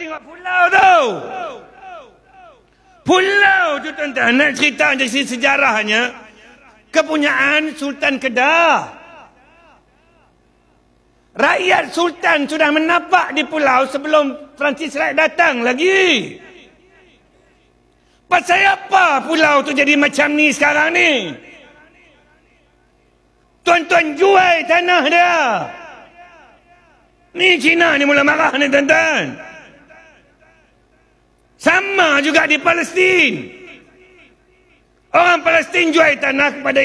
tengok pulau tu. Pulau tu tuan-tuan, nak cerita dari sejarahnya, kepunyaan Sultan Kedah. Rakyat Sultan sudah menapak di pulau sebelum Francis Wright datang lagi. Pasal apa pulau tu jadi macam ni sekarang ni? Tuan-tuan jual tanah dia. Ni Cina ni mula marah ni tuan-tuan. Sama juga di Palestin. Orang Palestin jual tanah kepada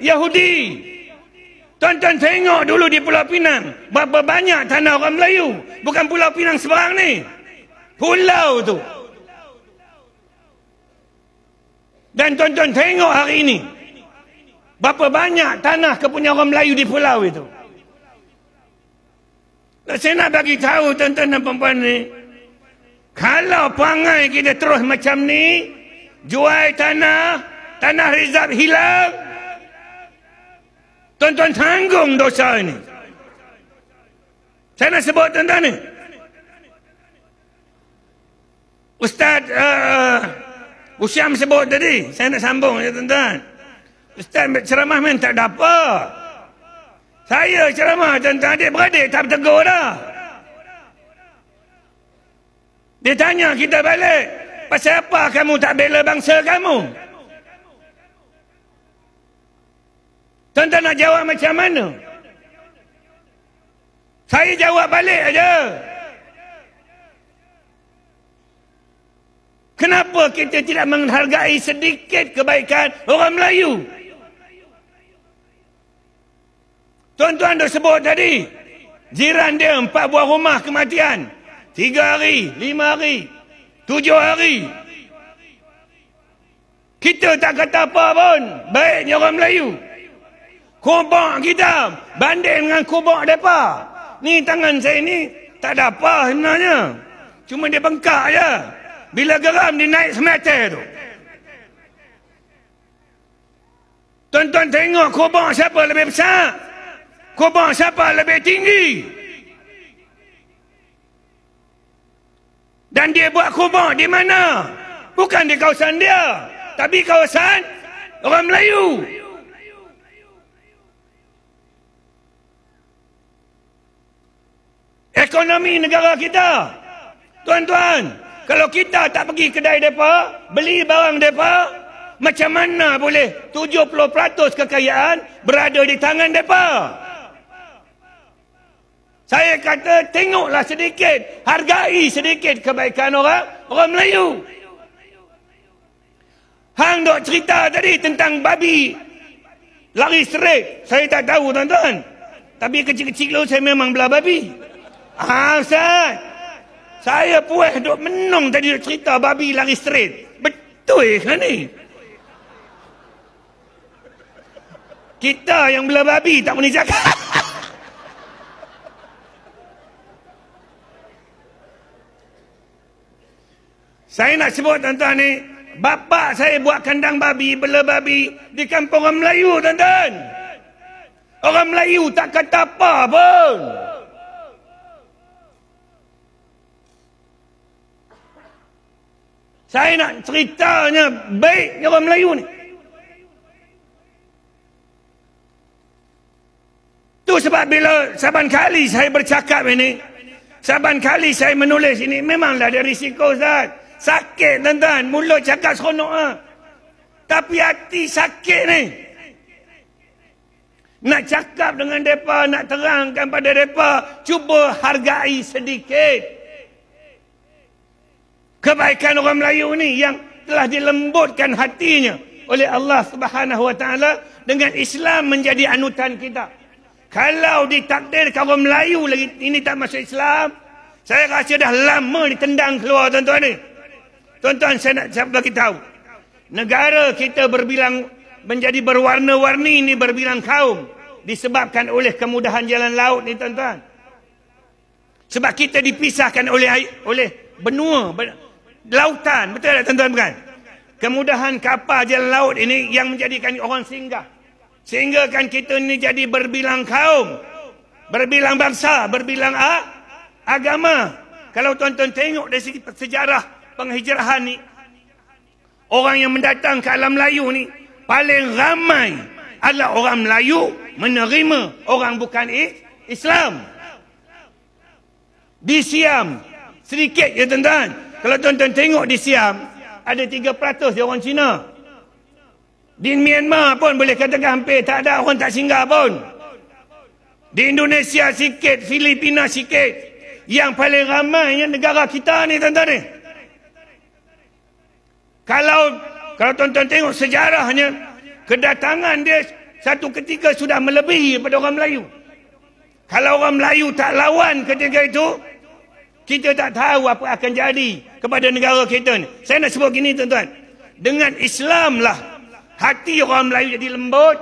Yahudi. Tuan-tuan tengok dulu di Pulau Pinang. Berapa banyak tanah orang Melayu. Bukan Pulau Pinang seberang ni. Pulau tu. Dan tuan-tuan tengok hari ini. Berapa banyak tanah kepunyaan orang Melayu di pulau itu. Saya nak bagi tahu tuan-tuan dan puan-puan ni. Kalau perangai kita terus macam ni. Jual tanah. Tanah rezerv hilang. Tuan-tuan tanggung dosa ini. Saya nak sebut tuan-tuan ni. Ustaz Usyam sebut tadi. Saya nak sambung ya tuan-tuan. Ustaz ceramah memang tak ada apa. Saya ceramah tuan-tuan, adik-beradik tak bertegur dah. Dia tanya kita balik. Pasal apa kamu tak bela bangsa kamu? Tuan-tuan nak jawab macam mana? Saya jawab balik aja. Kenapa kita tidak menghargai sedikit kebaikan orang Melayu? Tuan-tuan dah sebut tadi. Jiran dia 4 buah rumah kematian. 3 hari, 5 hari, 7 hari. Kita tak kata apa pun. Baiknya orang Melayu. Kubur kita banding dengan kubur mereka. Ni tangan saya ni tak ada apa sebenarnya. Cuma dia bengkak je. Bila geram dia naik semata tu. Tuan-tuan tengok kubur siapa lebih besar. Kubur siapa lebih tinggi. Dan dia buat kubur di mana? Bukan di kawasan dia. Tapi kawasan orang Melayu. Ekonomi negara kita. Tuan-tuan, kalau kita tak pergi kedai mereka, beli barang mereka, macam mana boleh 70% kekayaan berada di tangan mereka? Saya kata, tengoklah sedikit, hargai sedikit kebaikan orang Melayu. Hang dok cerita tadi tentang babi lari straight. Saya tak tahu tuan-tuan. Tapi kecil-kecil dulu saya memang belah babi. Ustaz, saya puas duk menung tadi duk cerita babi lari straight. Betul kan ni? Kita yang belah babi tak boleh cakap. Saya nak sebut tuan-tuan ni, bapa saya buat kandang babi, bela babi di kampung orang Melayu tuan-tuan. Orang Melayu tak kata apa pun. Saya nak ceritanya baiknya orang Melayu ni. Tu sebab bila saban kali saya bercakap ini, saban kali saya menulis ini, memanglah ada risiko Ustaz. Sakit tuan-tuan, mulut cakap seronok lah. Tapi hati sakit ni. Nak cakap dengan mereka, nak terangkan pada mereka, cuba hargai sedikit kebaikan orang Melayu ni yang telah dilembutkan hatinya oleh Allah Subhanahu Wa Taala dengan Islam menjadi anutan kita. Kalau ditakdirkan orang Melayu lagi ini tak masuk Islam, saya rasa dah lama ditendang keluar tuan-tuan ni. Tuan-tuan, saya nak bagi tahu. Negara kita berbilang menjadi berwarna-warni ni, berbilang kaum disebabkan oleh kemudahan jalan laut ni tuan-tuan. Sebab kita dipisahkan oleh benua, lautan, betul tak tuan-tuan bukan? Kemudahan kapal jalan laut ini yang menjadikan orang singgah. Sehingga kan kita ni jadi berbilang kaum, berbilang bangsa, berbilang agama. kalau tuan-tuan tengok dari segi sejarah penghijrahan ni, orang yang mendatang ke alam Melayu ni, paling ramai adalah orang Melayu menerima orang bukan Islam. Di Siam, sedikit je tuan-tuan. Kalau tuan-tuan tengok di Siam, ada 3% dia orang Cina. Di Myanmar pun boleh katakan hampir tak ada orang tak singgah pun. Di Indonesia sikit, Filipina sikit. Yang paling ramainya negara kita ni tuan-tuan ni. Kalau tuan-tuan tengok sejarahnya, kedatangan dia satu ketika sudah melebihi daripada orang Melayu. Kalau orang Melayu tak lawan ketika itu, kita tak tahu apa akan jadi kepada negara kita ni. Saya nak sebut gini tuan-tuan. Dengan Islam lah hati orang Melayu jadi lembut,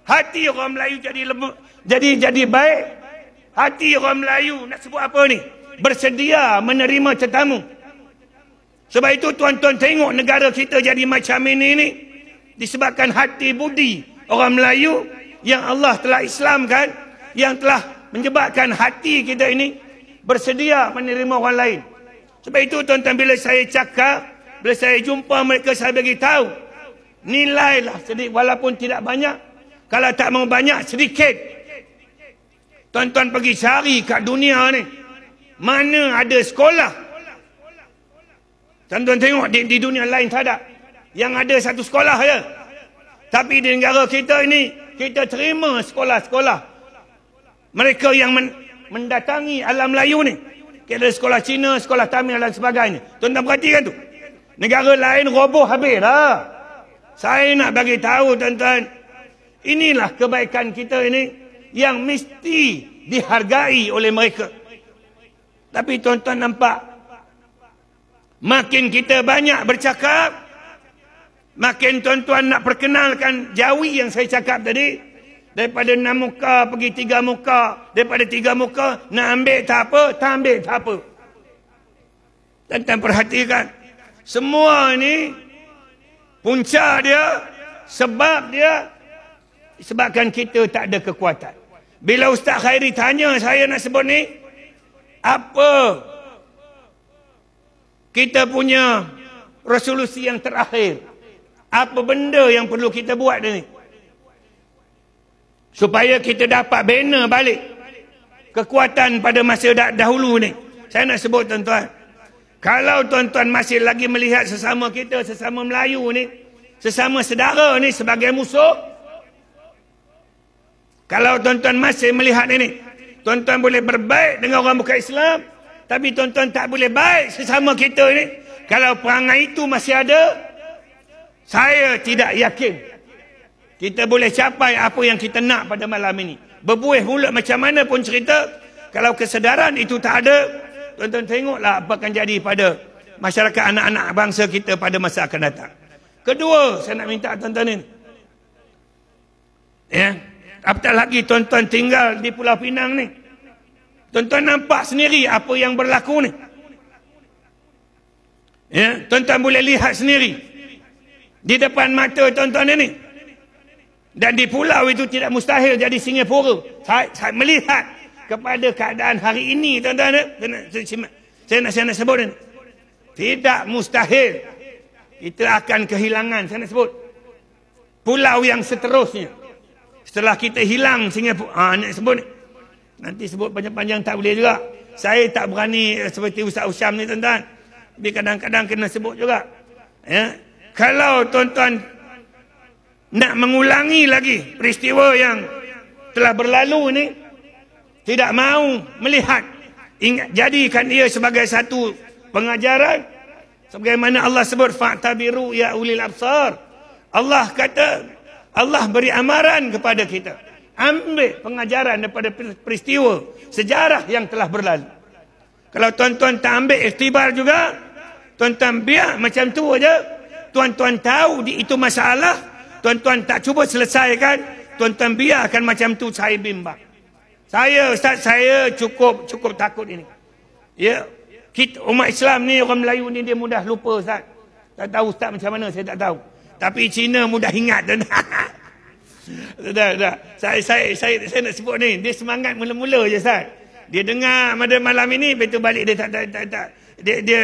hati orang Melayu jadi lembut, jadi baik. Hati orang Melayu nak sebut apa ni? Bersedia menerima tetamu. Sebab itu tuan-tuan tengok negara kita jadi macam ini ni, disebabkan hati budi orang Melayu yang Allah telah Islamkan, yang telah menyebabkan hati kita ini bersedia menerima orang lain. Sebab itu tuan-tuan, bila saya cakap, bila saya jumpa mereka, saya bagi tahu, nilailah sedikit walaupun tidak banyak. Kalau tak mau banyak, sedikit. Tuan-tuan pergi cari kat dunia ni, mana ada sekolah. Tuan-tuan tengok di dunia lain tak ada. Yang ada satu sekolah je. Tapi di negara kita ini, kita terima sekolah-sekolah. Mereka yang mendatangi alam Melayu ni. Kita ada sekolah Cina, sekolah Tamil dan sebagainya. Tuan-tuan perhatikan tu. Negara lain roboh habis lah. Saya nak bagi tahu tuan-tuan, inilah kebaikan kita ini yang mesti dihargai oleh mereka. Tapi tuan-tuan nampak, makin kita banyak bercakap, makin tuan-tuan nak perkenalkan jawi yang saya cakap tadi, daripada 6 muka pergi 3 muka, daripada 3 muka nak ambil tak apa, tak ambil tak apa. Tuan-tuan perhatikan, semua ni punca dia, sebab dia sebabkan kita tak ada kekuatan. Bila Ustaz Khairi tanya saya nak sebut ni, apa kita punya resolusi yang terakhir, apa benda yang perlu kita buat ni supaya kita dapat bina balik kekuatan pada masa dahulu ni. Saya nak sebut tuan-tuan, kalau tuan-tuan masih lagi melihat sesama kita, sesama Melayu ni, sesama sedara ni sebagai musuh, kalau tuan-tuan masih melihat ini, tuan-tuan boleh berbaik dengan orang bukan Islam, tapi tuan-tuan tak boleh baik sesama kita ini. Kalau perangai itu masih ada, saya tidak yakin kita boleh capai apa yang kita nak pada malam ini. Berbuih mulut macam mana pun cerita, kalau kesedaran itu tak ada, tuan-tuan tengoklah apa akan jadi pada masyarakat anak-anak bangsa kita pada masa akan datang. Kedua, saya nak minta tuan-tuan ini, ya, apatah lagi tuan-tuan tinggal di Pulau Pinang ni, tuan-tuan nampak sendiri apa yang berlaku ni. Ya, tuan-tuan boleh lihat sendiri di depan mata tuan-tuan ini. Dan di pulau itu tidak mustahil jadi Singapura. Saya melihat kepada keadaan hari ini, tuan-tuan, saya nak sebut ini, tidak mustahil kita akan kehilangan, saya nak sebut, pulau yang seterusnya setelah kita hilang Singapura. Nak sebut ni, nanti sebut panjang-panjang tak boleh juga. Saya tak berani seperti Ustaz Usyam ni tuan-tuan, tapi kadang-kadang kena sebut juga. Ya, kalau tuan-tuan nak mengulangi lagi peristiwa yang telah berlalu ni, tidak mahu melihat, ingat, jadikan ia sebagai satu pengajaran, sebagaimana Allah sebut fa'tabiru ya ulil absar. Allah kata, Allah beri amaran kepada kita, ambil pengajaran daripada peristiwa sejarah yang telah berlalu. Kalau tuan-tuan tak ambil iktibar juga, tuan-tuan biar macam tu aja, tuan-tuan tahu itu masalah, tuan-tuan tak cuba selesaikan, tuan-tuan biarkan macam tu, saya bimbang. Ustaz, saya cukup takut ini. Ya, kita umat Islam ni, orang Melayu ni, dia mudah lupa Ustaz. Tak tahu Ustaz macam mana, saya tak tahu. Tapi Cina mudah ingat. Saya nak sebut ni, dia semangat mula-mula je Ustaz. Dia dengar pada malam ini, betul balik dia tak. Dia